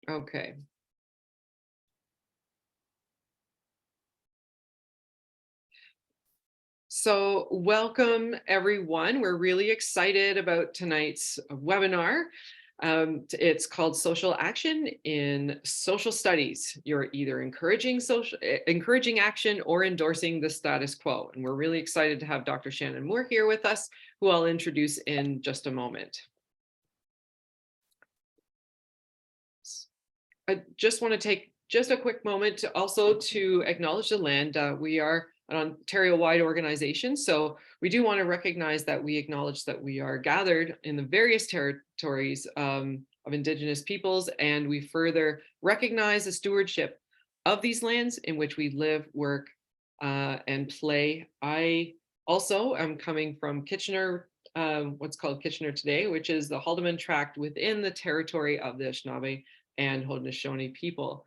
Okay. So welcome everyone. We're really excited about tonight's webinar. It's called Social Action in Social Studies. You're either encouraging action or endorsing the status quo. And we're really excited to have Dr. Shannon Moore here with us, who I'll introduce in just a moment. I just want to take just a quick moment to also to acknowledge the land. We are an Ontario-wide organization, so we do want to recognize that we acknowledge that we are gathered in the various territories of Indigenous peoples, and we further recognize the stewardship of these lands in which we live, work, and play. I also am coming from Kitchener, what's called Kitchener today, which is the Haldimand Tract within the territory of the Anishinaabe and Haudenosaunee people,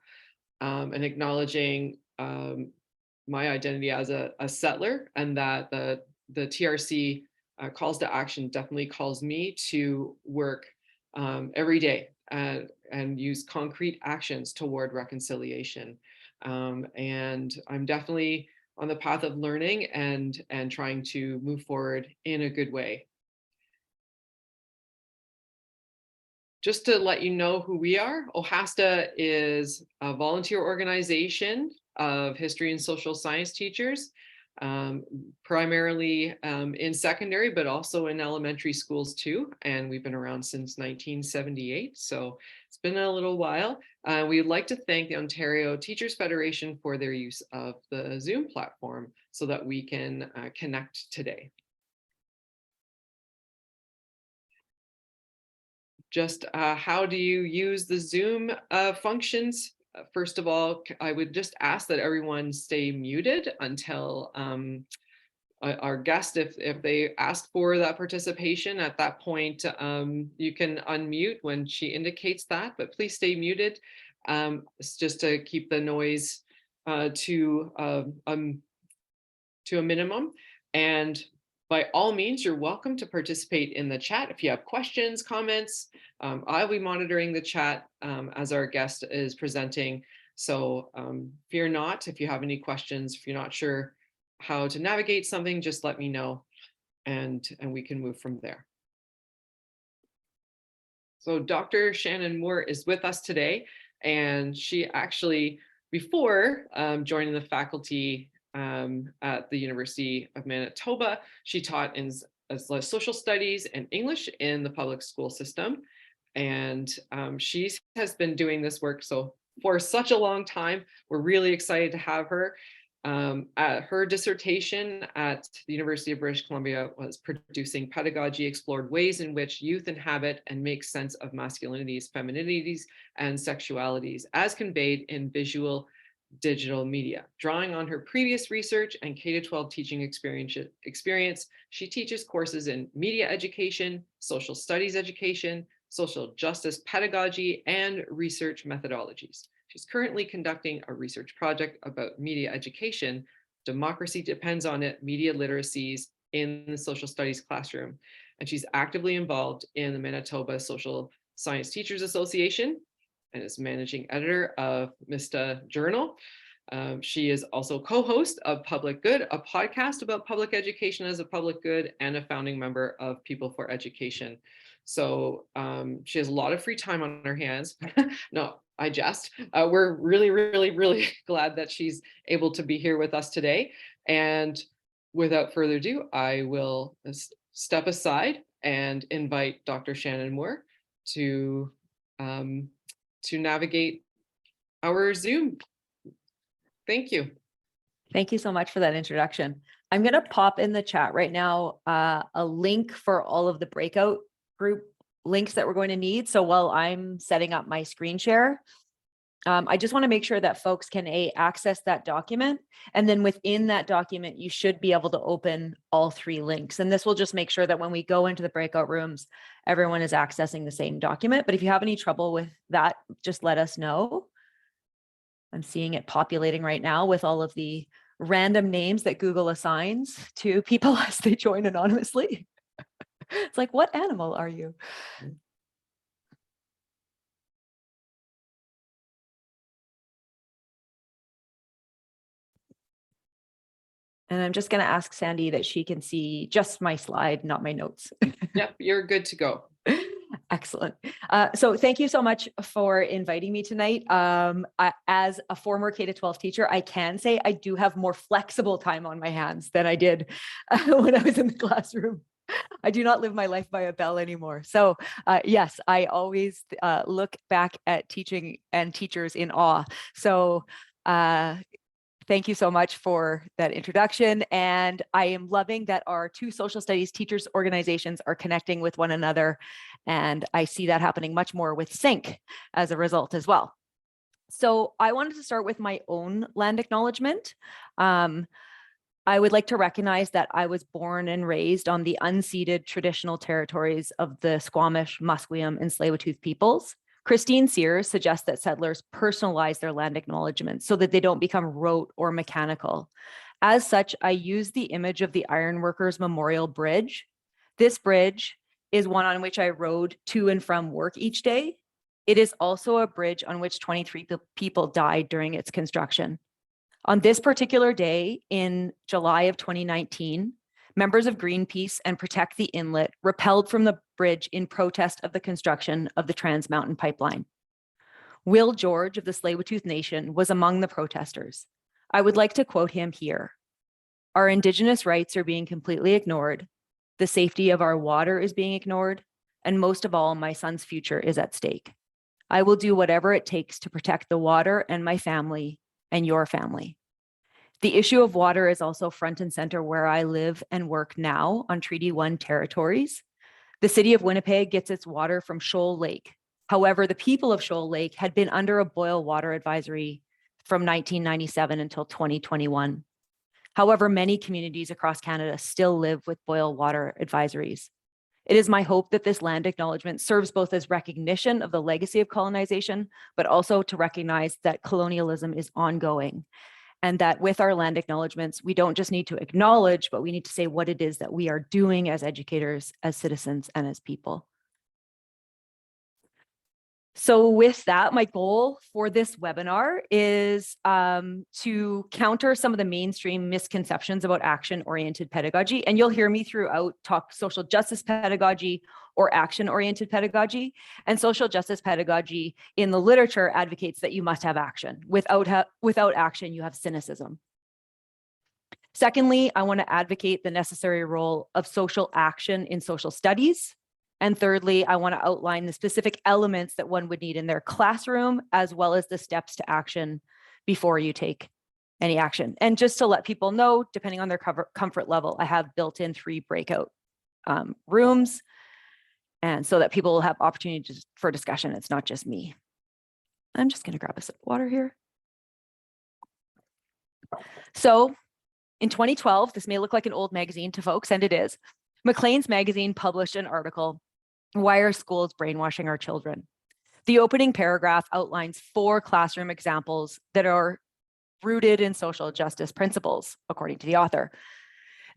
and acknowledging my identity as a settler, and that the TRC calls to action definitely calls me to work every day and use concrete actions toward reconciliation. And I'm definitely on the path of learning and trying to move forward in a good way. Just to let you know who we are, OHASTA is a volunteer organization of history and social science teachers, primarily in secondary, but also in elementary schools too. And we've been around since 1978, so it's been a little while. We'd like to thank the Ontario Teachers Federation for their use of the Zoom platform so that we can connect today. Just how do you use the Zoom functions? First of all, I would just ask that everyone stay muted until our guest, if they ask for that participation, at that point, you can unmute when she indicates that, but please stay muted. It's just to keep the noise to a minimum. And by all means, you're welcome to participate in the chat. If you have questions, comments, I'll be monitoring the chat as our guest is presenting. So fear not, if you have any questions, if you're not sure how to navigate something, just let me know and we can move from there. So Dr. Shannon Moore is with us today, and she actually, before joining the faculty at the University of Manitoba, she taught as social studies and English in the public school system. And she has been doing this work for such a long time. We're really excited to have her. Her dissertation at the University of British Columbia was producing pedagogy, explored ways in which youth inhabit and make sense of masculinities, femininities, and sexualities as conveyed in visual digital media. Drawing on her previous research and K-12 teaching experience, she teaches courses in media education, social studies education, social justice pedagogy, and research methodologies. She's currently conducting a research project about media education. Democracy depends on it, media literacies in the social studies classroom. And she's actively involved in the Manitoba Social Science Teachers Association and is managing editor of MISTA Journal. She is also co-host of Public Good, a podcast about public education as a public good, and a founding member of People for Education. So she has a lot of free time on her hands. No, I jest. We're really, really, really glad that she's able to be here with us today. And without further ado, I will step aside and invite Dr. Shannon Moore to navigate our Zoom. Thank you. Thank you so much for that introduction. I'm going to pop in the chat right now a link for all of the breakout group links that we're going to need. So while I'm setting up my screen share, I just want to make sure that folks can access that document. And then within that document, you should be able to open all three links. And this will just make sure that when we go into the breakout rooms, everyone is accessing the same document. But if you have any trouble with that, just let us know. I'm seeing it populating right now with all of the random names that Google assigns to people as they join anonymously. It's like, what animal are you? And I'm just going to ask Sandy that she can see just my slide, not my notes. Yep, you're good to go. Excellent. So thank you so much for inviting me tonight. As a former K-12 teacher, I can say I do have more flexible time on my hands than I did when I was in the classroom. I do not live my life by a bell anymore. So yes, I always look back at teaching and teachers in awe. So thank you so much for that introduction. And I am loving that our two social studies teachers organizations are connecting with one another. And I see that happening much more with SYNC as a result as well. So I wanted to start with my own land acknowledgement. I would like to recognize that I was born and raised on the unceded traditional territories of the Squamish, Musqueam, and Tsleil-Waututh peoples. Christine Sears suggests that settlers personalize their land acknowledgements so that they don't become rote or mechanical. As such, I use the image of the Ironworkers Memorial Bridge. This bridge is one on which I rode to and from work each day. It is also a bridge on which 23 people died during its construction. On this particular day in July of 2019, members of Greenpeace and Protect the Inlet rappelled from the bridge in protest of the construction of the Trans Mountain Pipeline. Will George of the Tsleil-Waututh Nation was among the protesters. I would like to quote him here. Our Indigenous rights are being completely ignored. The safety of our water is being ignored. And most of all, my son's future is at stake. I will do whatever it takes to protect the water and my family and your family. The issue of water is also front and center where I live and work now on Treaty 1 territories. The city of Winnipeg gets its water from Shoal Lake. However, the people of Shoal Lake had been under a boil water advisory from 1997 until 2021. However, many communities across Canada still live with boil water advisories. It is my hope that this land acknowledgement serves both as recognition of the legacy of colonization, but also to recognize that colonialism is ongoing. And that with our land acknowledgements, we don't just need to acknowledge, but we need to say what it is that we are doing as educators, as citizens, and as people. So with that, my goal for this webinar is to counter some of the mainstream misconceptions about action-oriented pedagogy. And you'll hear me throughout talk social justice pedagogy or action-oriented pedagogy. And social justice pedagogy in the literature advocates that you must have action. Without action, you have cynicism. Secondly, I want to advocate the necessary role of social action in social studies. And thirdly, I want to outline the specific elements that one would need in their classroom, as well as the steps to action before you take any action. And just to let people know, depending on their comfort level, I have built in 3 breakout rooms, and so that people will have opportunities for discussion. It's not just me. I'm just going to grab a sip of water here. So in 2012, this may look like an old magazine to folks, and it is. Maclean's magazine published an article, Why Are Schools Brainwashing Our Children? The opening paragraph outlines 4 classroom examples that are rooted in social justice principles, according to the author.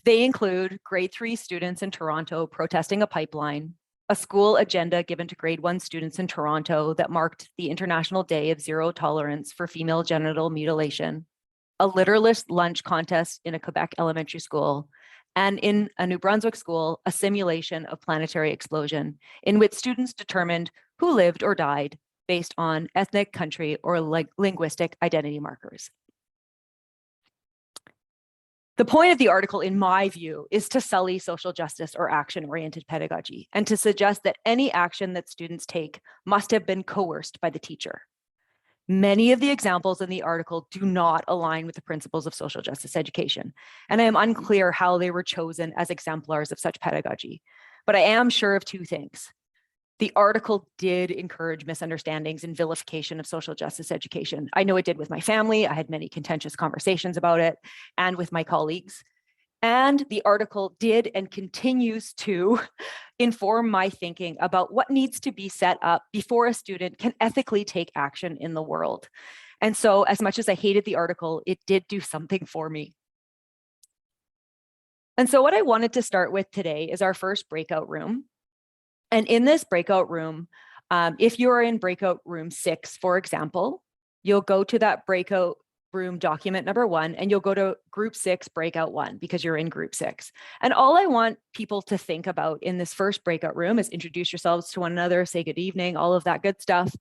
They include grade 3 students in Toronto protesting a pipeline, a school agenda given to grade 1 students in Toronto that marked the International Day of Zero Tolerance for Female Genital Mutilation, a litterless lunch contest in a Quebec elementary school, and in a New Brunswick school, a simulation of planetary explosion in which students determined who lived or died based on ethnic, country, or linguistic identity markers. The point of the article, in my view, is to sully social justice or action-oriented pedagogy and to suggest that any action that students take must have been coerced by the teacher. Many of the examples in the article do not align with the principles of social justice education, and I am unclear how they were chosen as exemplars of such pedagogy. But I am sure of 2 things. The article did encourage misunderstandings and vilification of social justice education. I know it did with my family. I had many contentious conversations about it, and with my colleagues. And the article did and continues to inform my thinking about what needs to be set up before a student can ethically take action in the world. And so, as much as I hated the article, it did do something for me. And so what I wanted to start with today is our first breakout room. And in this breakout room, if you are in breakout room 6, for example, you'll go to that breakout room document number 1, and you'll go to group 6, breakout 1, because you're in group 6. And all I want people to think about in this first breakout room is introduce yourselves to one another, say good evening, all of that good stuff.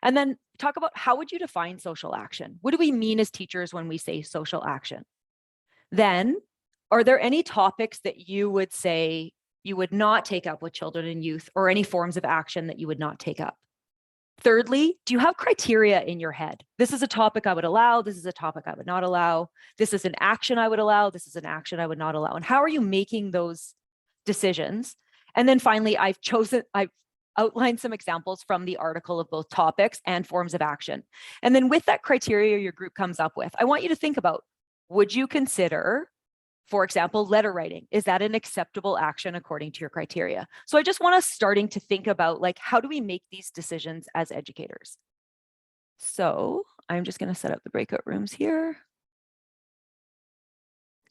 And then talk about, how would you define social action? What do we mean as teachers when we say social action? Then, are there any topics that you would say you would not take up with children and youth, or any forms of action that you would not take up? Thirdly, do you have criteria in your head? This is a topic I would allow. This is a topic I would not allow. This is an action I would allow. This is an action I would not allow. And how are you making those decisions? And then finally, I've outlined some examples from the article of both topics and forms of action. And then with that criteria your group comes up with, I want you to think about, would you consider, for example, letter writing? Is that an acceptable action according to your criteria? So I just want us starting to think about, like, how do we make these decisions as educators? So I'm just going to set up the breakout rooms here.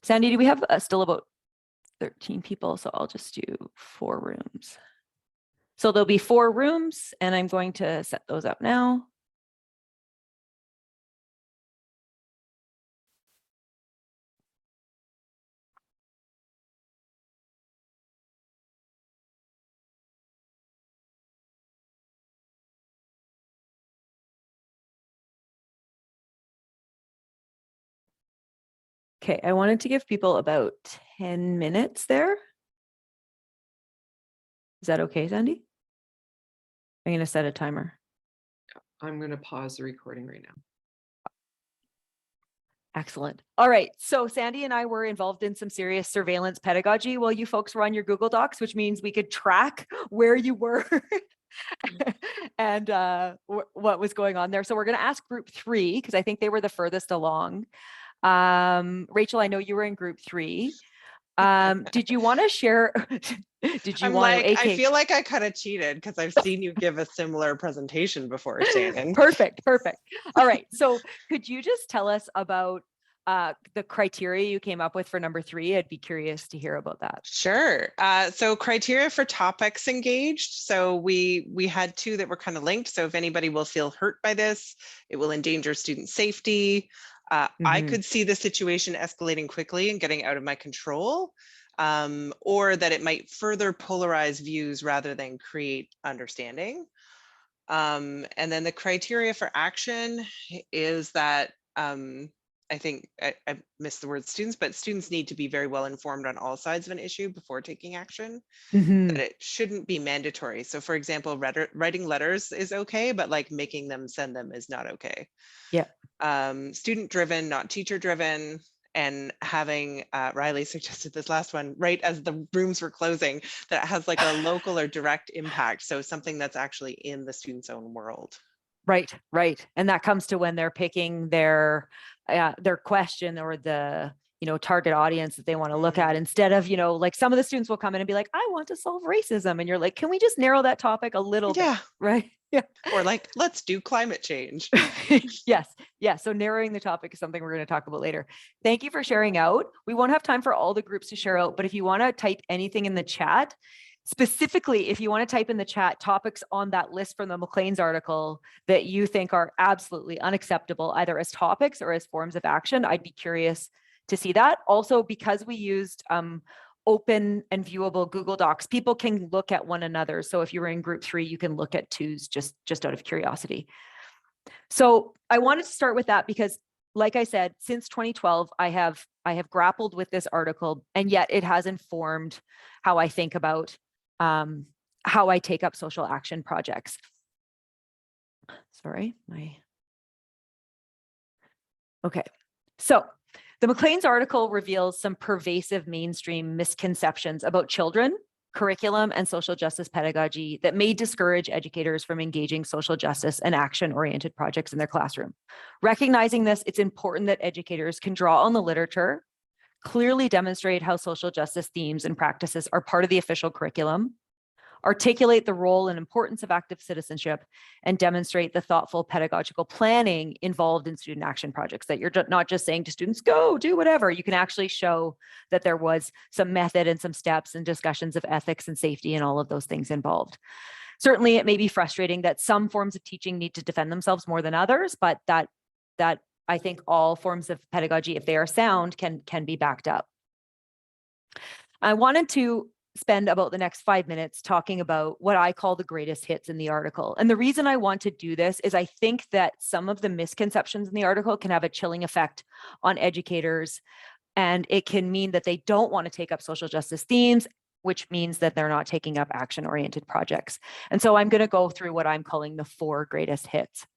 Sandy, do we have still about 13 people? So I'll just do 4 rooms. So there'll be 4 rooms, and I'm going to set those up now. Okay, I wanted to give people about 10 minutes there. Is that okay, Sandy? I'm going to set a timer. I'm going to pause the recording right now. Excellent. All right. So Sandy and I were involved in some serious surveillance pedagogy while you folks were on your Google Docs, which means we could track where you were and what was going on there. So we're going to ask group 3, because I think they were the furthest along. Rachel, I know you were in group 3. Did you want to share? Did you want to? I feel like I kind of cheated because I've seen you give a similar presentation before, Shannon. Perfect. All right. So could you just tell us about the criteria you came up with for number 3? I'd be curious to hear about that. Sure. So criteria for topics engaged. So we had 2 that were kind of linked. So if anybody will feel hurt by this, it will endanger student safety. I could see the situation escalating quickly and getting out of my control, or that it might further polarize views rather than create understanding. And then the criteria for action is that I think I missed the word students, but students need to be very well informed on all sides of an issue before taking action. That it shouldn't be mandatory. So for example, writing letters is okay, but like making them send them is not okay. Yeah. Student driven, not teacher driven, and having Riley suggested this last one right as the rooms were closing, that has like a local or direct impact. So something that's actually in the student's own world. Right. And that comes to when they're picking their question or the, target audience that they want to look at, instead of, like some of the students will come in and be like, I want to solve racism. And you're like, can we just narrow that topic a little bit? Right. Yeah. Or like, let's do climate change. Yes. So narrowing the topic is something we're going to talk about later. Thank you for sharing out. We won't have time for all the groups to share out, but if you want to type anything in the chat, specifically, if you want to type in the chat topics on that list from the Maclean's article that you think are absolutely unacceptable, either as topics or as forms of action, I'd be curious to see that. Also, because we used open and viewable Google Docs, people can look at one another. So if you were in group 3, you can look at 2s just out of curiosity. So I wanted to start with that because, like I said, since 2012, I have grappled with this article, and yet it has informed how I think about how I take up social action projects. Sorry, okay. So the Maclean's article reveals some pervasive mainstream misconceptions about children, curriculum, and social justice pedagogy that may discourage educators from engaging social justice and action-oriented projects in their classroom. Recognizing this, it's important that educators can draw on the literature, clearly demonstrate how social justice themes and practices are part of the official curriculum, articulate the role and importance of active citizenship, and demonstrate the thoughtful pedagogical planning involved in student action projects, that you're not just saying to students, go do whatever. You can actually show that there was some method and some steps and discussions of ethics and safety and all of those things involved. Certainly, it may be frustrating that some forms of teaching need to defend themselves more than others, but that I think all forms of pedagogy, if they are sound, can be backed up. I wanted to spend about the next 5 minutes talking about what I call the greatest hits in the article. And the reason I want to do this is I think that some of the misconceptions in the article can have a chilling effect on educators, and it can mean that they don't want to take up social justice themes, which means that they're not taking up action-oriented projects. And so I'm going to go through what I'm calling the 4 greatest hits.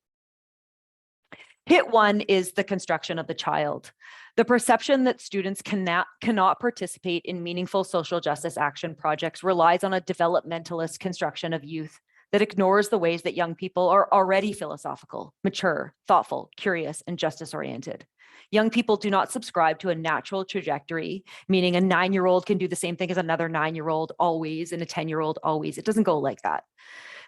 Hit 1 is the construction of the child. The perception that students cannot participate in meaningful social justice action projects relies on a developmentalist construction of youth that ignores the ways that young people are already philosophical, mature, thoughtful, curious, and justice-oriented. Young people do not subscribe to a natural trajectory, meaning a 9-year-old can do the same thing as another 9-year-old always and a 10-year-old always. It doesn't go like that.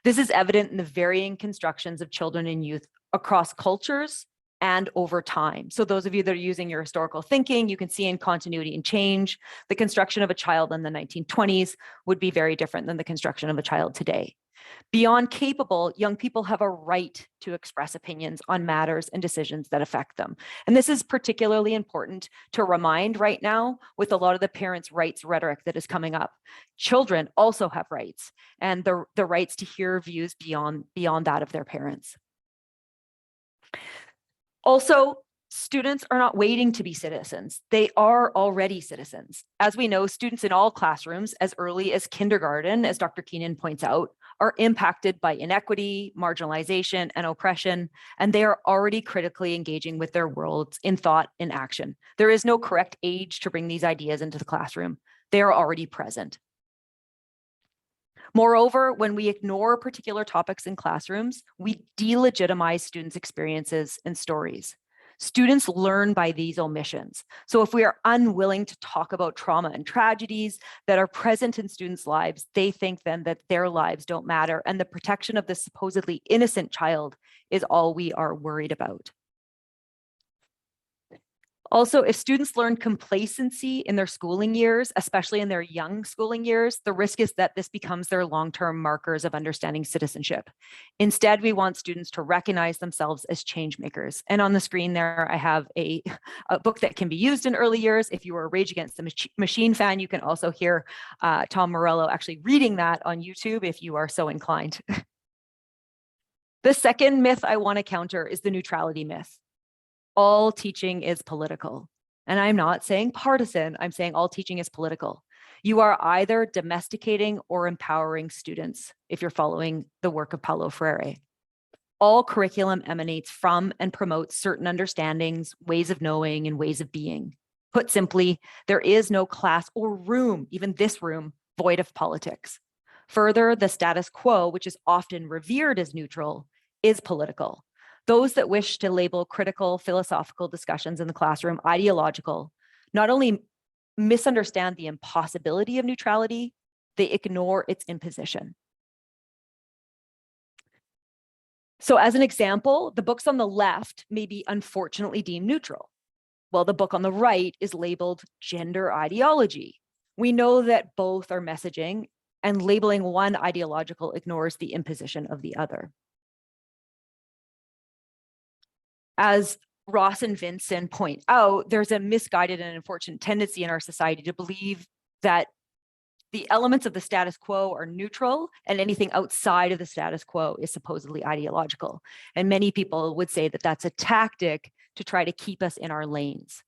This is evident in the varying constructions of children and youth across cultures and over time. So those of you that are using your historical thinking, you can see in continuity and change, the construction of a child in the 1920s would be very different than the construction of a child today. Beyond capable, young people have a right to express opinions on matters and decisions that affect them. And this is particularly important to remind right now with a lot of the parents' rights rhetoric that is coming up. Children also have rights, and the rights to hear views beyond that of their parents. Also, students are not waiting to be citizens. They are already citizens. As we know, students in all classrooms, as early as kindergarten, as Dr. Keenan points out, are impacted by inequity, marginalization, and oppression, and they are already critically engaging with their worlds in thought and action. There is no correct age to bring these ideas into the classroom. They are already present. Moreover, when we ignore particular topics in classrooms, we delegitimize students' experiences and stories. Students learn by these omissions. So if we are unwilling to talk about trauma and tragedies that are present in students' lives, they think then that their lives don't matter, and the protection of the supposedly innocent child is all we are worried about. Also, if students learn complacency in their schooling years, especially in their young schooling years, the risk is that this becomes their long-term markers of understanding citizenship. Instead, we want students to recognize themselves as change makers. And on the screen there, I have a book that can be used in early years. If you are a Rage Against the Machine fan, you can also hear Tom Morello actually reading that on YouTube if you are so inclined. The second myth I want to counter is the neutrality myth. All teaching is political. And I'm not saying partisan, I'm saying all teaching is political. You are either domesticating or empowering students if you're following the work of Paulo Freire. All curriculum emanates from and promotes certain understandings, ways of knowing, and ways of being. Put simply, there is no class or room, even this room, void of politics. Further, the status quo, which is often revered as neutral, is political. Those that wish to label critical philosophical discussions in the classroom ideological not only misunderstand the impossibility of neutrality, they ignore its imposition. So as an example, the books on the left may be unfortunately deemed neutral, while the book on the right is labeled gender ideology. We know that both are messaging, and labeling one ideological ignores the imposition of the other. As Ross and Vincent point out, there's a misguided and unfortunate tendency in our society to believe that the elements of the status quo are neutral and anything outside of the status quo is supposedly ideological. And many people would say that that's a tactic to try to keep us in our lanes.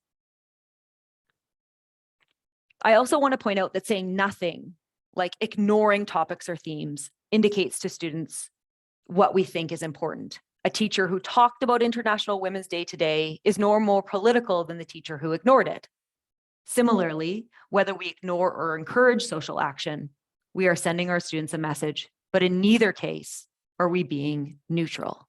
I also want to point out that saying nothing, like ignoring topics or themes, indicates to students what we think is important. A teacher who talked about International Women's Day today is no more political than the teacher who ignored it. Similarly, whether we ignore or encourage social action, we are sending our students a message, but in neither case are we being neutral.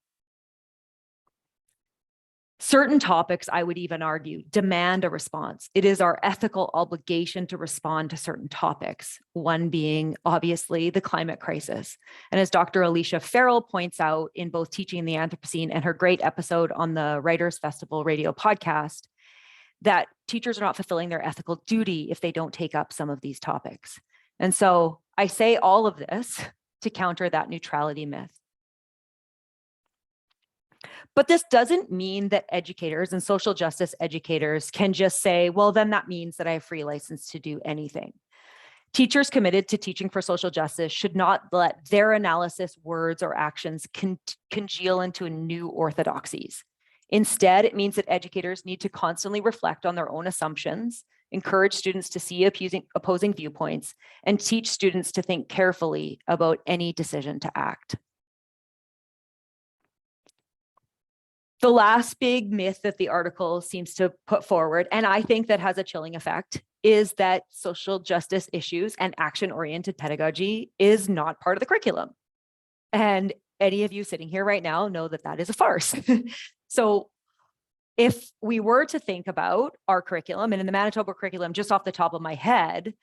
Certain topics, I would even argue, demand a response. It is our ethical obligation to respond to certain topics, one being obviously the climate crisis. And as Dr. Alicia Farrell points out in both Teaching the Anthropocene and her great episode on the Writers Festival radio podcast, that teachers are not fulfilling their ethical duty if they don't take up some of these topics. And so I say all of this to counter that neutrality myth. But this doesn't mean that educators and social justice educators can just say, well, then that means that I have free license to do anything. Teachers committed to teaching for social justice should not let their analysis, words, or actions congeal into new orthodoxies. Instead, it means that educators need to constantly reflect on their own assumptions, encourage students to see opposing viewpoints, and teach students to think carefully about any decision to act. The last big myth that the article seems to put forward, and I think that has a chilling effect, is that social justice issues and action-oriented pedagogy is not part of the curriculum. And any of you sitting here right now know that that is a farce. So if we were to think about our curriculum, and in the Manitoba curriculum, just off the top of my head,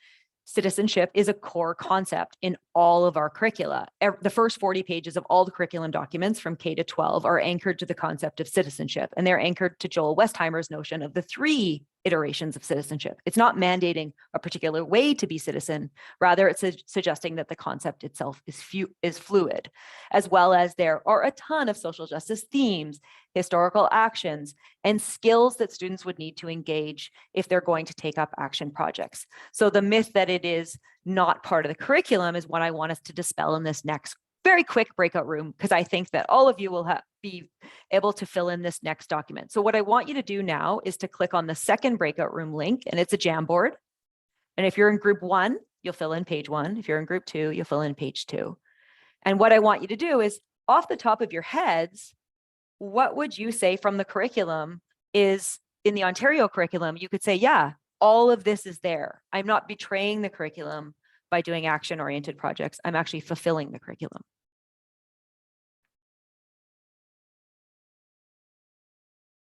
citizenship is a core concept in all of our curricula. The first 40 pages of all the curriculum documents from K to 12 are anchored to the concept of citizenship, and they're anchored to Joel Westheimer's notion of the 3 iterations of citizenship. It's not mandating a particular way to be citizen. Rather, it's suggesting that the concept itself is fluid, as well as there are a ton of social justice themes, historical actions, and skills that students would need to engage if they're going to take up action projects. So the myth that it is not part of the curriculum is what I want us to dispel in this next very quick breakout room, because I think that all of you will be able to fill in this next document. So what I want you to do now is to click on the second breakout room link, and it's a Jamboard. And if you're in group 1, you'll fill in page 1. If you're in group 2, you'll fill in page 2. And what I want you to do is, off the top of your heads, what would you say from the curriculum is in the Ontario curriculum? You could say, yeah, all of this is there. I'm not betraying the curriculum by doing action-oriented projects. I'm actually fulfilling the curriculum.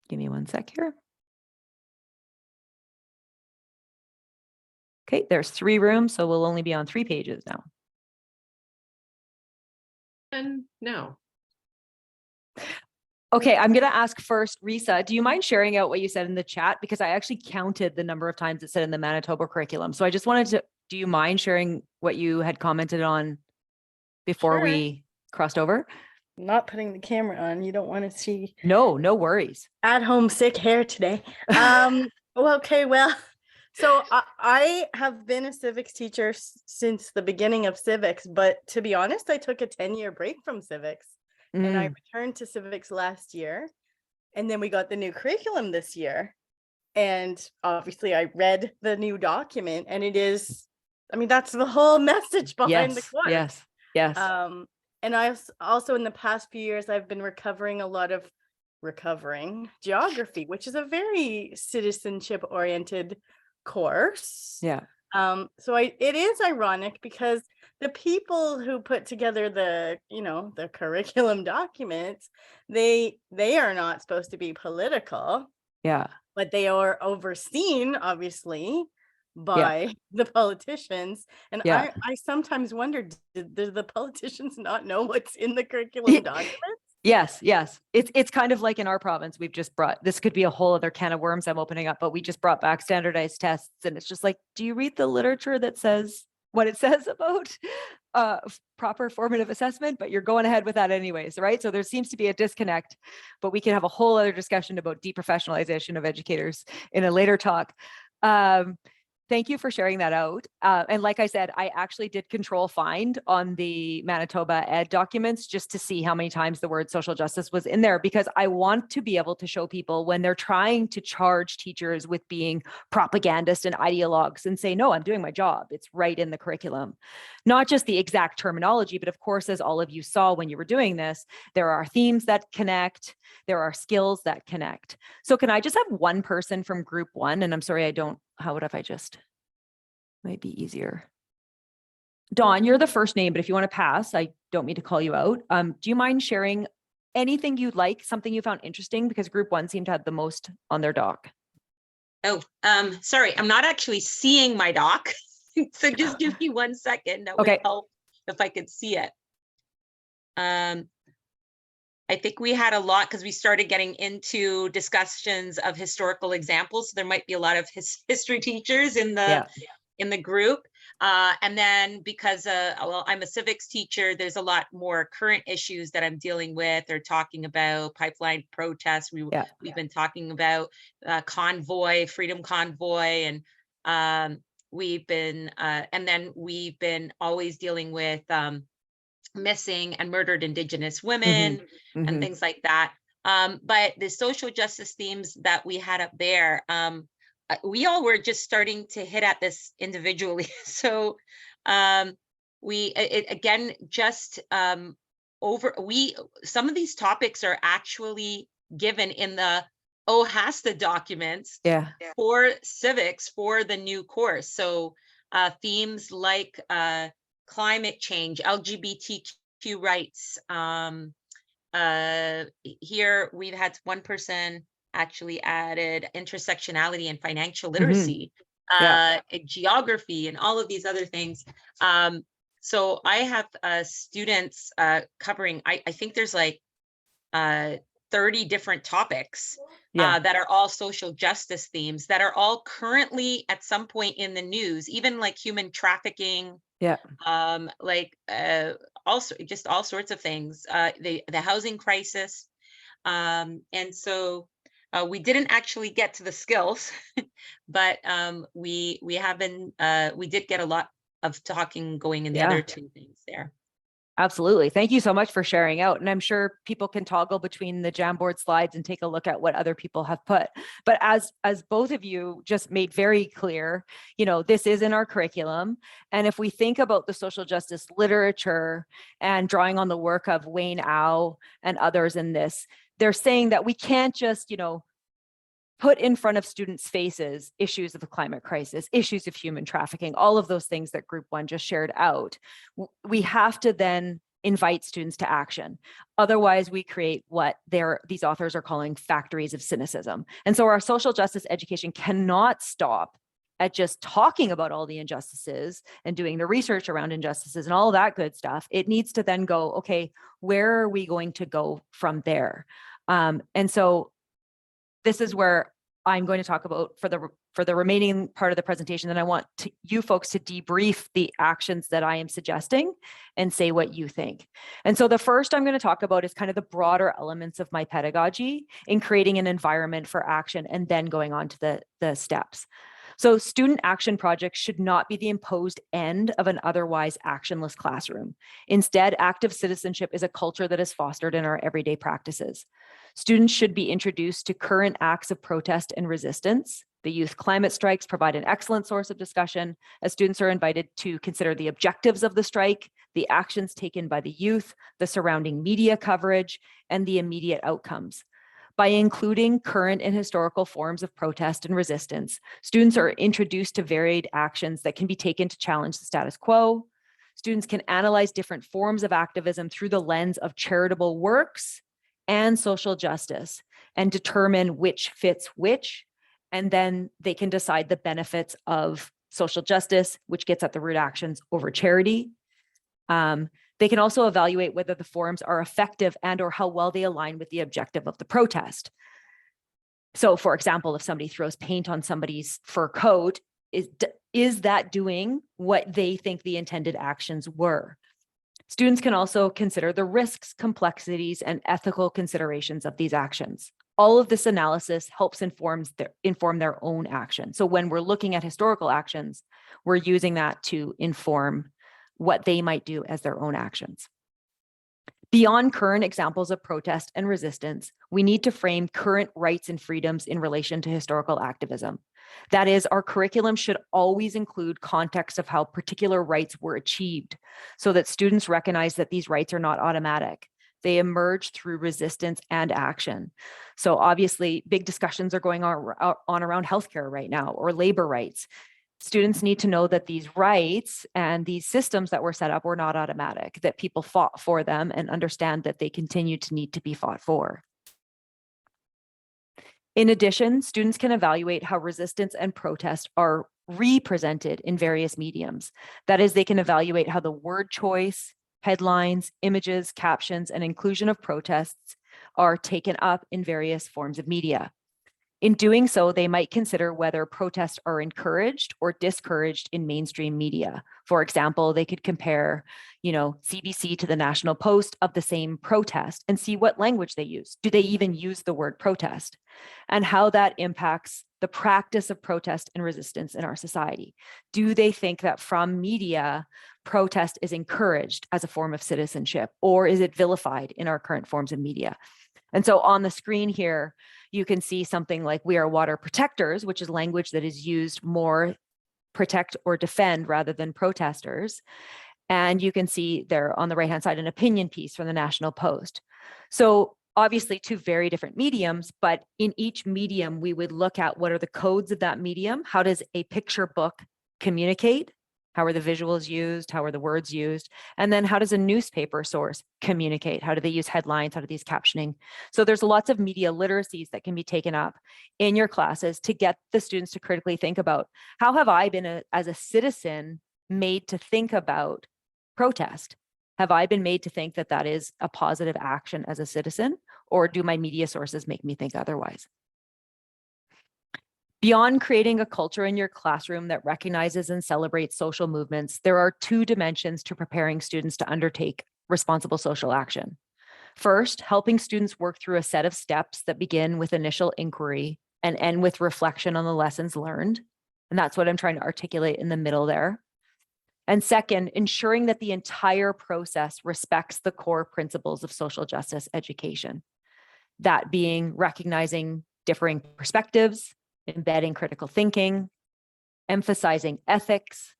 Give me one sec here. Okay, there's 3 rooms, so we'll only be on 3 pages now. And now. Okay, I'm going to ask first, Risa, do you mind sharing out what you said in the chat? Because I actually counted the number of times it said in the Manitoba curriculum. So I just wanted to, do you mind sharing what you had commented on before we crossed over? Not putting the camera on. You don't want to see. No, no worries. At home sick hair today. Okay, well, so I have been a civics teacher since the beginning of civics, but to be honest, I took a 10-year break from civics. And I returned to civics last year, and then we got the new curriculum this year. And obviously I read the new document, and it is, I mean, that's the whole message behind the course. Yes. And I also, in the past few years, I've been recovering geography, which is a very citizenship oriented course. Yeah. So it is ironic because the people who put together the curriculum documents, they are not supposed to be political. Yeah. But they are overseen, obviously, by the politicians. And I sometimes wonder, do the politicians not know what's in the curriculum documents? Yes. It's kind of like in our province, we've just brought, this could be a whole other can of worms I'm opening up, but we just brought back standardized tests. And it's just like, do you read the literature that says what it says about proper formative assessment? But you're going ahead with that anyways, right? So there seems to be a disconnect, but we can have a whole other discussion about deprofessionalization of educators in a later talk. Thank you for sharing that out. And like I said, I actually did control find on the Manitoba Ed documents just to see how many times the word social justice was in there, because I want to be able to show people when they're trying to charge teachers with being propagandists and ideologues and say, no, I'm doing my job. It's right in the curriculum. Not just the exact terminology, but of course, as all of you saw when you were doing this, there are themes that connect. There are skills that connect. So can I just have one person from group 1? And I'm sorry, how would I just, might be easier. Dawn, you're the first name, but if you want to pass, I don't mean to call you out. Do you mind sharing anything you'd like, something you found interesting? Because group 1 seemed to have the most on their doc. Oh, sorry, I'm not actually seeing my doc. So just give me 1 second. That would help if I could see it. I think we had a lot because we started getting into discussions of historical examples. So there might be a lot of history teachers in the group. And then because, well, I'm a civics teacher, there's a lot more current issues that I'm dealing with or talking about. Pipeline protests. We've been talking about convoy, freedom convoy, and we've been, and then we've been always dealing with missing and murdered Indigenous women and things like that. But the social justice themes that we had up there, we all were just starting to hit at this individually. So again, just some of these topics are actually given in the OHASTA documents for civics for the new course. So themes like climate change, LGBTQ rights. Here we've had one person actually added intersectionality and financial literacy, geography, and all of these other things. So I have students covering, I think there's like 30 different topics that are all social justice themes that are all currently at some point in the news, even like human trafficking, also just all sorts of things, the housing crisis. And so we didn't actually get to the skills, but we did get a lot of talking going in the other two things there. Absolutely. Thank you so much for sharing out. And I'm sure people can toggle between the Jamboard slides and take a look at what other people have put. But as both of you just made very clear, you know, this is in our curriculum. And if we think about the social justice literature and drawing on the work of Wayne Au and others in this, they're saying that we can't just, you know, put in front of students' faces issues of the climate crisis, issues of human trafficking, all of those things that Group 1 just shared out. We have to then invite students to action. Otherwise, we create what these authors are calling factories of cynicism. And so our social justice education cannot stop at just talking about all the injustices and doing the research around injustices and all that good stuff. It needs to then go, okay, where are we going to go from there? And so this is where I'm going to talk about for the remaining part of the presentation. Then I want you folks to debrief the actions that I am suggesting and say what you think. And so the first I'm going to talk about is kind of the broader elements of my pedagogy in creating an environment for action, and then going on to the steps. So student action projects should not be the imposed end of an otherwise actionless classroom. Instead, active citizenship is a culture that is fostered in our everyday practices. Students should be introduced to current acts of protest and resistance. The youth climate strikes provide an excellent source of discussion, as students are invited to consider the objectives of the strike, the actions taken by the youth, the surrounding media coverage, and the immediate outcomes. By including current and historical forms of protest and resistance, students are introduced to varied actions that can be taken to challenge the status quo. Students can analyze different forms of activism through the lens of charitable works and social justice, and determine which fits which. And then they can decide the benefits of social justice, which gets at the root actions, over charity. They can also evaluate whether the forums are effective and or how well they align with the objective of the protest. So for example, if somebody throws paint on somebody's fur coat, is that doing what they think the intended actions were? Students can also consider the risks, complexities, and ethical considerations of these actions. All of this analysis helps inform their own action. So when we're looking at historical actions, we're using that to inform what they might do as their own actions. Beyond current examples of protest and resistance, we need to frame current rights and freedoms in relation to historical activism. That is, our curriculum should always include context of how particular rights were achieved, so that students recognize that these rights are not automatic. They emerge through resistance and action. So obviously, big discussions are going on around healthcare right now, or labor rights. Students need to know that these rights and these systems that were set up were not automatic, that people fought for them, and understand that they continue to need to be fought for. In addition, students can evaluate how resistance and protest are represented in various mediums. That is, they can evaluate how the word choice, headlines, images, captions, and inclusion of protests are taken up in various forms of media. In doing so, they might consider whether protests are encouraged or discouraged in mainstream media. For example, they could compare, CBC to the National Post of the same protest and see what language they use. Do they even use the word protest? And how that impacts the practice of protest and resistance in our society. Do they think that from media, protest is encouraged as a form of citizenship, or is it vilified in our current forms of media? And so on the screen here, you can see something like "we are water protectors," which is language that is used more protect or defend rather than protesters. And you can see there on the right-hand side an opinion piece from the National Post. So obviously two very different mediums, but in each medium, we would look at what are the codes of that medium. How does a picture book communicate? How are the visuals used? How are the words used? And then how does a newspaper source communicate? How do they use headlines? How do they use captioning? So there's lots of media literacies that can be taken up in your classes to get the students to critically think about, how have I been as a citizen made to think about protest? Have I been made to think that that is a positive action as a citizen, or do my media sources make me think otherwise? Beyond creating a culture in your classroom that recognizes and celebrates social movements, there are two dimensions to preparing students to undertake responsible social action. First, helping students work through a set of steps that begin with initial inquiry and end with reflection on the lessons learned. And that's what I'm trying to articulate in the middle there. And second, ensuring that the entire process respects the core principles of social justice education. That being recognizing differing perspectives, embedding critical thinking, emphasizing ethics,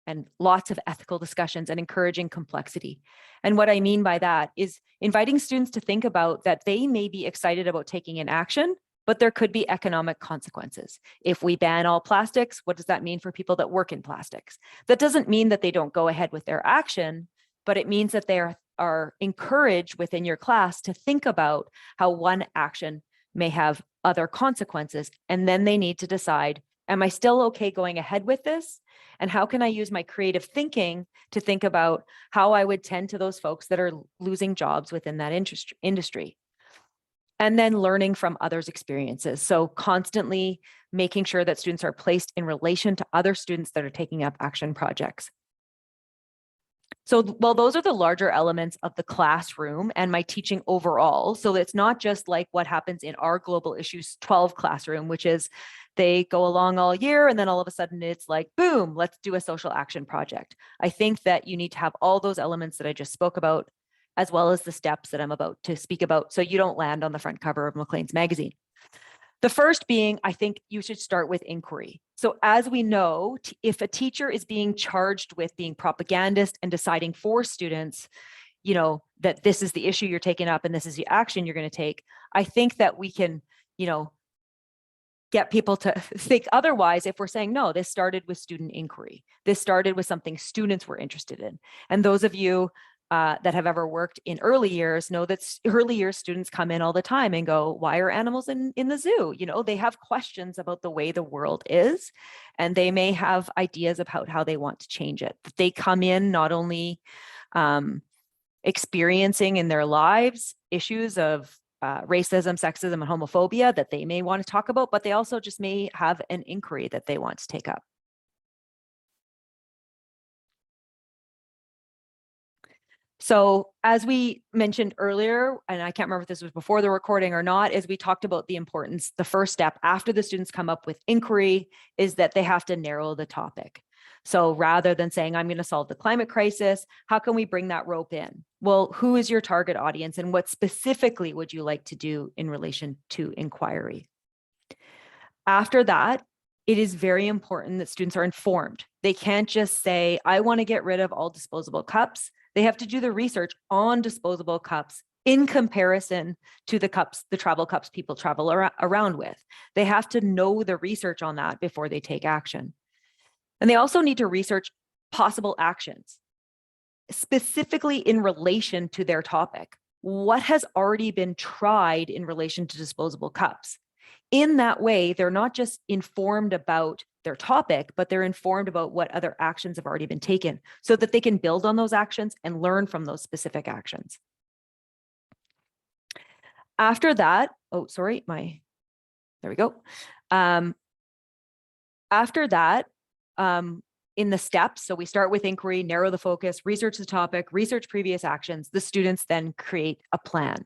and lots of ethical discussions, and encouraging complexity. And what I mean by that is inviting students to think about that they may be excited about taking an action, but there could be economic consequences. If we ban all plastics, what does that mean for people that work in plastics? That doesn't mean that they don't go ahead with their action, but it means that they are encouraged within your class to think about how one action may have other consequences. And then they need to decide, am I still okay going ahead with this? And how can I use my creative thinking to think about how I would tend to those folks that are losing jobs within that industry? And then learning from others' experiences. So constantly making sure that students are placed in relation to other students that are taking up action projects. So, well, those are the larger elements of the classroom and my teaching overall. So it's not just like what happens in our Global Issues 12 classroom, which is they go along all year and then all of a sudden it's like, boom, let's do a social action project. I think that you need to have all those elements that I just spoke about, as well as the steps that I'm about to speak about, so you don't land on the front cover of Maclean's magazine. The first being, I think you should start with inquiry. So as we know, if a teacher is being charged with being propagandist and deciding for students, that this is the issue you're taking up and this is the action you're going to take, I think that we can, get people to think otherwise if we're saying, no, this started with student inquiry. This started with something students were interested in. And those of you that have ever worked in early years know that early year students come in all the time and go, why are animals in the zoo? They have questions about the way the world is, and they may have ideas about how they want to change it. They come in not only experiencing in their lives issues of racism, sexism, and homophobia that they may want to talk about, but they also just may have an inquiry that they want to take up. So as we mentioned earlier, and I can't remember if this was before the recording or not, is we talked about the importance, the first step after the students come up with inquiry is that they have to narrow the topic. So rather than saying, I'm going to solve the climate crisis, how can we bring that rope in? Well, who is your target audience and what specifically would you like to do in relation to inquiry? After that, it is very important that students are informed. They can't just say, I want to get rid of all disposable cups. They have to do the research on disposable cups in comparison to the travel cups people travel around with. They have to know the research on that before they take action. And they also need to research possible actions, specifically in relation to their topic. What has already been tried in relation to disposable cups? In that way, they're not just informed about their topic, but they're informed about what other actions have already been taken so that they can build on those actions and learn from those specific actions. After that, There we go. After that, in the steps, so we start with inquiry, narrow the focus, research the topic, research previous actions. The students then create a plan.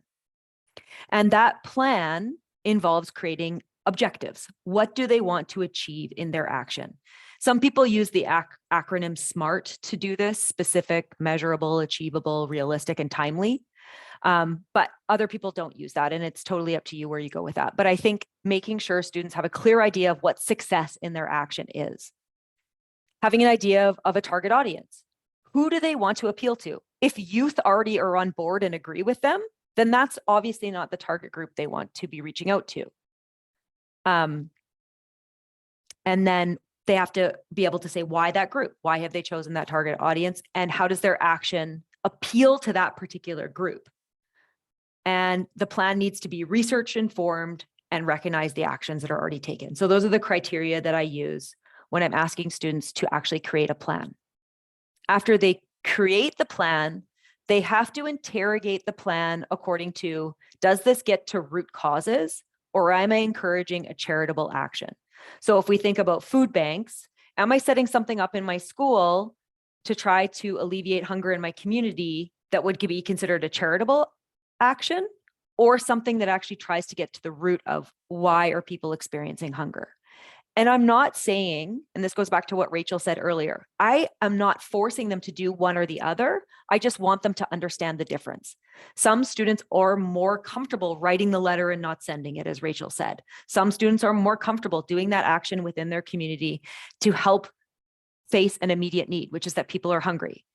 And that plan involves creating objectives. What do they want to achieve in their action? Some people use the acronym SMART to do this: specific, measurable, achievable, realistic, and timely. But other people don't use that, and it's totally up to you where you go with that. But I think making sure students have a clear idea of what success in their action is. Having an idea of a target audience. Who do they want to appeal to? If youth already are on board and agree with them, then that's obviously not the target group they want to be reaching out to. And then they have to be able to say why that group, why have they chosen that target audience, and how does their action appeal to that particular group? And the plan needs to be research informed and recognize the actions that are already taken. So those are the criteria that I use when I'm asking students to actually create a plan. After they create the plan, they have to interrogate the plan according to, does this get to root causes, or am I encouraging a charitable action? So if we think about food banks, am I setting something up in my school to try to alleviate hunger in my community that would be considered a charitable action, or something that actually tries to get to the root of why are people experiencing hunger? And I'm not saying, and this goes back to what Rachel said earlier, I am not forcing them to do one or the other. I just want them to understand the difference. Some students are more comfortable writing the letter and not sending it, as Rachel said. Some students are more comfortable doing that action within their community to help face an immediate need, which is that people are hungry.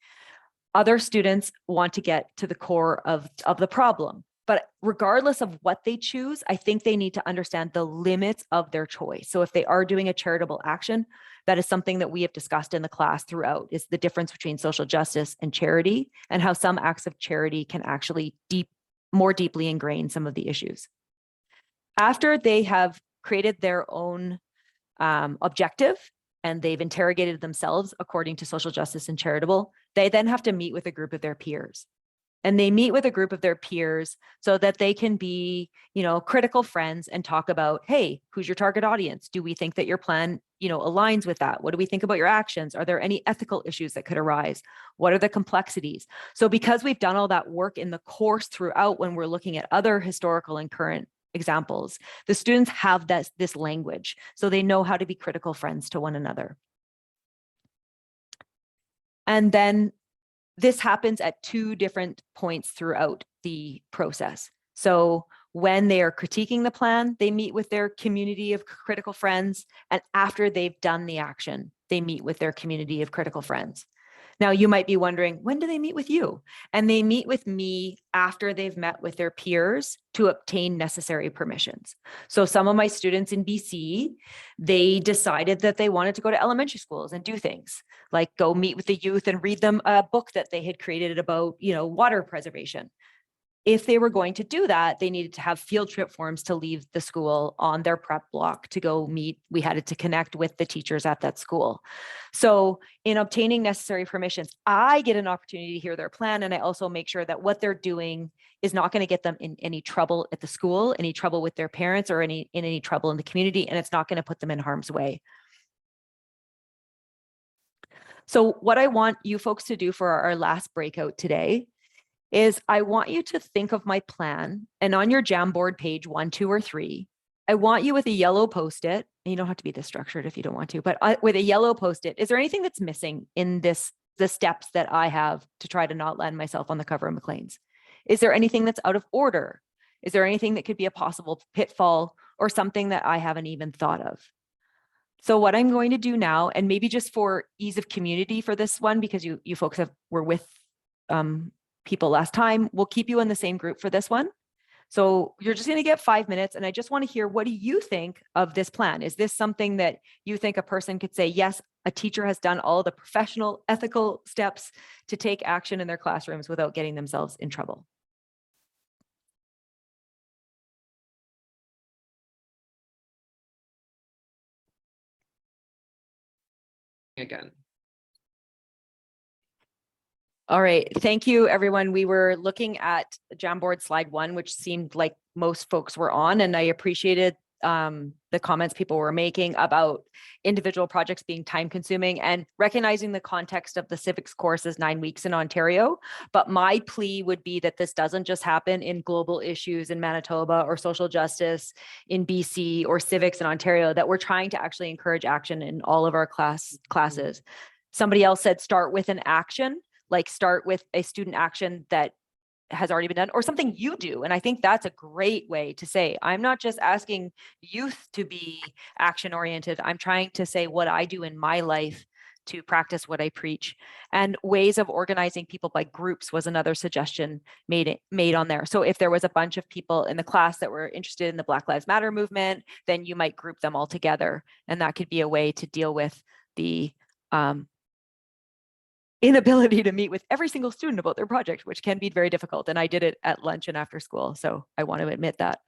Other students want to get to the core of the problem. But regardless of what they choose, I think they need to understand the limits of their choice. So if they are doing a charitable action, that is something that we have discussed in the class throughout, is the difference between social justice and charity, and how some acts of charity can actually more deeply ingrain some of the issues. After they have created their own objective and they've interrogated themselves according to social justice and charitable, they then have to meet with a group of their peers. And they meet with a group of their peers so that they can be, critical friends and talk about, hey, who's your target audience? Do we think that your plan, aligns with that? What do we think about your actions? Are there any ethical issues that could arise? What are the complexities? So because we've done all that work in the course throughout, when we're looking at other historical and current examples, the students have this language, so they know how to be critical friends to one another. And then this happens at two different points throughout the process. So when they are critiquing the plan, they meet with their community of critical friends. And after they've done the action, they meet with their community of critical friends. Now, you might be wondering, when do they meet with you? And they meet with me after they've met with their peers to obtain necessary permissions. So some of my students in BC, they decided that they wanted to go to elementary schools and do things like go meet with the youth and read them a book that they had created about, water preservation. If they were going to do that, they needed to have field trip forms to leave the school on their prep block to go meet. We had to connect with the teachers at that school. So in obtaining necessary permissions, I get an opportunity to hear their plan. And I also make sure that what they're doing is not going to get them in any trouble at the school, any trouble with their parents, or in any trouble in the community. And it's not going to put them in harm's way. So what I want you folks to do for our last breakout today is I want you to think of my plan, and on your Jamboard page 1, 2, or 3, I want you with a yellow Post-it, and you don't have to be this structured if you don't want to, but with a yellow Post-it, is there anything that's missing in the steps that I have to try to not land myself on the cover of Maclean's? Is there anything that's out of order? Is there anything that could be a possible pitfall or something that I haven't even thought of? So what I'm going to do now, and maybe just for ease of community for this one, because you folks were with people last time, we'll keep you in the same group for this one. So you're just going to get 5 minutes, and I just want to hear, what do you think of this plan? Is this something that you think a person could say, yes, a teacher has done all the professional, ethical steps to take action in their classrooms without getting themselves in trouble? Again. All right, thank you, everyone. We were looking at Jamboard slide 1, which seemed like most folks were on, and I appreciated the comments people were making about individual projects being time consuming, and recognizing the context of the civics course is 9 weeks in Ontario. But my plea would be that this doesn't just happen in global issues in Manitoba or social justice in BC or civics in Ontario, that we're trying to actually encourage action in all of our classes. Somebody else said, start with an action, like start with a student action that has already been done, or something you do. And I think that's a great way to say, I'm not just asking youth to be action oriented. I'm trying to say what I do in my life to practice what I preach. And ways of organizing people by groups was another suggestion made on there. So if there was a bunch of people in the class that were interested in the Black Lives Matter movement, then you might group them all together. And that could be a way to deal with the inability to meet with every single student about their project, which can be very difficult. And I did it at lunch and after school. So I want to admit that.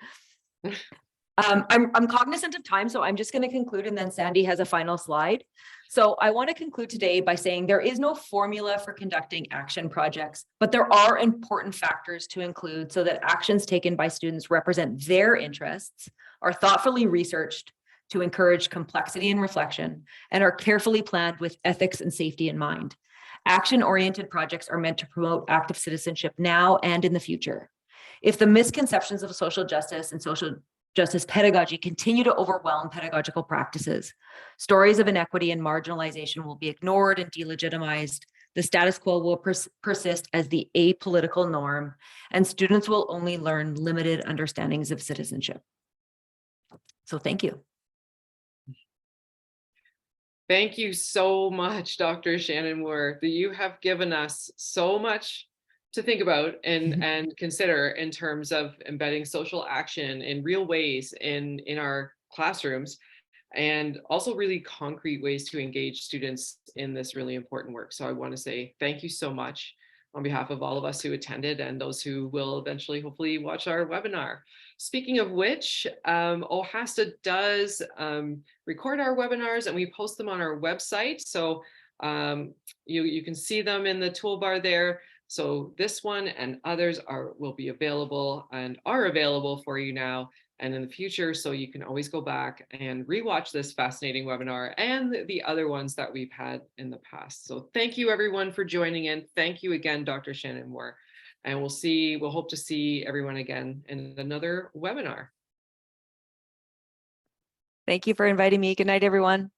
I'm cognizant of time, so I'm just going to conclude, and then Sandy has a final slide. So I want to conclude today by saying there is no formula for conducting action projects, but there are important factors to include so that actions taken by students represent their interests, are thoughtfully researched to encourage complexity and reflection, and are carefully planned with ethics and safety in mind. Action-oriented projects are meant to promote active citizenship now and in the future. If the misconceptions of social justice and social justice pedagogy continue to overwhelm pedagogical practices, stories of inequity and marginalization will be ignored and delegitimized. The status quo will persist as the apolitical norm, and students will only learn limited understandings of citizenship. So thank you. Thank you so much, Dr. Shannon Moore. That you have given us so much to think about and consider in terms of embedding social action in real ways in our classrooms, and also really concrete ways to engage students in this really important work. So I want to say thank you so much on behalf of all of us who attended and those who will eventually hopefully watch our webinar. Speaking of which, OHASA does record our webinars and we post them on our website. So you can see them in the toolbar there. So this one and others will be available and are available for you now and in the future. So you can always go back and rewatch this fascinating webinar and the other ones that we've had in the past. So thank you everyone for joining in. Thank you again, Dr. Shannon Moore. And we'll hope to see everyone again in another webinar. Thank you for inviting me. Good night, everyone.